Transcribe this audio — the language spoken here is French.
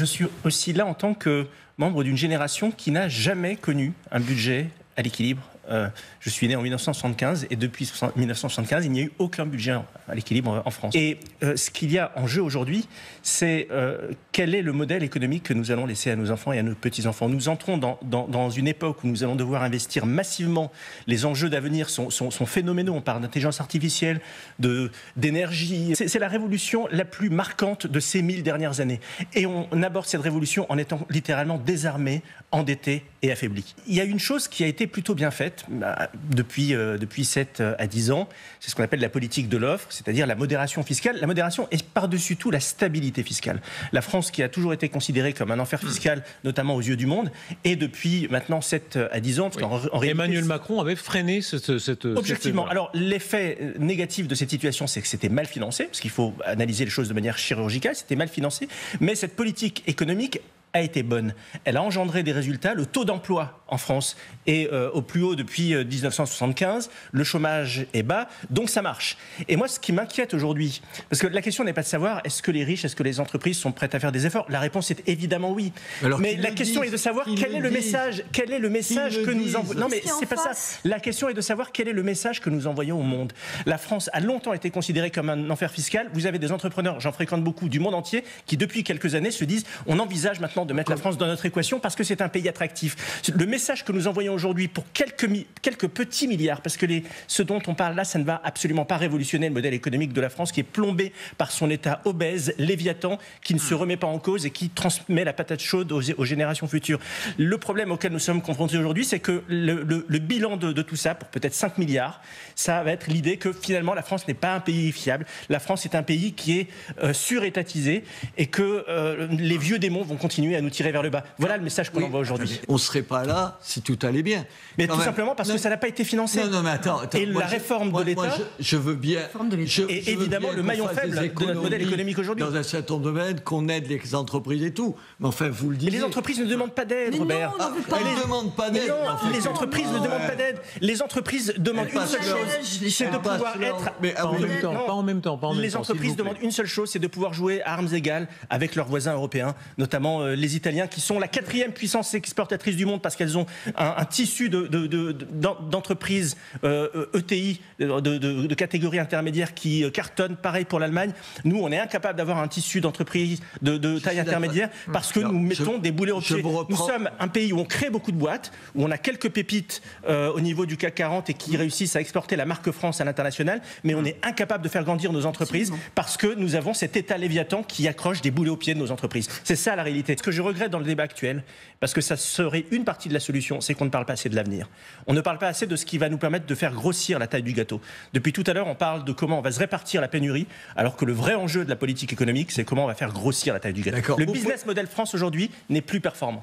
je suis aussi là en tant que membre d'une génération qui n'a jamais connu un budget à l'équilibre. Je suis né en 1975 et depuis 1975, il n'y a eu aucun budget à l'équilibre en France. Et ce qu'il y a en jeu aujourd'hui, c'est quel est le modèle économique que nous allons laisser à nos enfants et à nos petits-enfants. Nous entrons dans une époque où nous allons devoir investir massivement. Les enjeux d'avenir sont phénoménaux. On parle d'intelligence artificielle, d'énergie. C'est la révolution la plus marquante de ces 1000 dernières années. Et on aborde cette révolution en étant littéralement désarmé, endetté et affaibli. Il y a une chose qui a été plutôt bien faite depuis 7 à 10 ans, c'est ce qu'on appelle la politique de l'offre, c'est-à-dire la modération fiscale. La modération est par-dessus tout la stabilité fiscale. La France, qui a toujours été considérée comme un enfer fiscal, notamment aux yeux du monde, et depuis maintenant 7 à 10 ans... Parce qu'en réalité, Emmanuel Macron avait freiné cette... Objectivement. Alors, l'effet négatif de cette situation, c'est que c'était mal financé, parce qu'il faut analyser les choses de manière chirurgicale, c'était mal financé, mais cette politique économique a été bonne. Elle a engendré des résultats. Le taux d'emploi en France est au plus haut depuis 1975. Le chômage est bas, donc ça marche. Et moi, ce qui m'inquiète aujourd'hui, parce que la question n'est pas de savoir est-ce que les riches, est-ce que les entreprises sont prêtes à faire des efforts. La réponse est évidemment oui. Mais la question est de savoir quel est le message que nous envoyons. Non, mais c'est pas ça. La question est de savoir quel est le message que nous envoyons au monde. La France a longtemps été considérée comme un enfer fiscal. Vous avez des entrepreneurs, j'en fréquente beaucoup, du monde entier, qui depuis quelques années se disent on envisage maintenant de mettre la France dans notre équation parce que c'est un pays attractif. Le message que nous envoyons aujourd'hui pour quelques petits milliards, parce que ce dont on parle là, ça ne va absolument pas révolutionner le modèle économique de la France qui est plombé par son état obèse, léviathan, qui ne se remet pas en cause et qui transmet la patate chaude aux générations futures. Le problème auquel nous sommes confrontés aujourd'hui, c'est que le bilan de tout ça, pour peut-être 5 milliards, ça va être l'idée que finalement la France n'est pas un pays fiable. La France est un pays qui est surétatisé et que les vieux démons vont continuer à nous tirer vers le bas. Voilà le message qu'on envoie aujourd'hui. On ne serait pas là si tout allait bien. Mais tout simplement parce que ça n'a pas été financé. Non, mais attends. Et la réforme de l'État... Je veux bien... Et évidemment le maillon faible de notre modèle économique aujourd'hui. Dans un certain domaine, qu'on aide les entreprises et tout. Mais enfin, vous le dites... Mais les entreprises ne demandent pas d'aide, Robert. Elles ne demandent pas d'aide. Non, les entreprises ne demandent pas d'aide. Les entreprises demandent une seule chose, c'est de pouvoir être... Pas en même temps. Les entreprises demandent une seule chose, c'est de pouvoir jouer à armes égales avec leurs voisins européens, notamment les Italiens, qui sont la 4e puissance exportatrice du monde parce qu'elles ont un tissu d'entreprises ETI, de catégorie intermédiaire qui cartonne. Pareil pour l'Allemagne. Nous, on est incapable d'avoir un tissu d'entreprises de taille intermédiaire parce que nous mettons des boulets au pied. Nous sommes un pays où on crée beaucoup de boîtes, où on a quelques pépites au niveau du CAC 40 et qui réussissent à exporter la marque France à l'international, mais on est incapable de faire grandir nos entreprises parce que nous avons cet état léviathan qui accroche des boulets aux pieds de nos entreprises. C'est ça la réalité. Ce que je regrette dans le débat actuel, parce que ça serait une partie de la solution, c'est qu'on ne parle pas assez de l'avenir. On ne parle pas assez de ce qui va nous permettre de faire grossir la taille du gâteau. Depuis tout à l'heure, on parle de comment on va se répartir la pénurie, alors que le vrai enjeu de la politique économique, c'est comment on va faire grossir la taille du gâteau. Le business model France aujourd'hui n'est plus performant.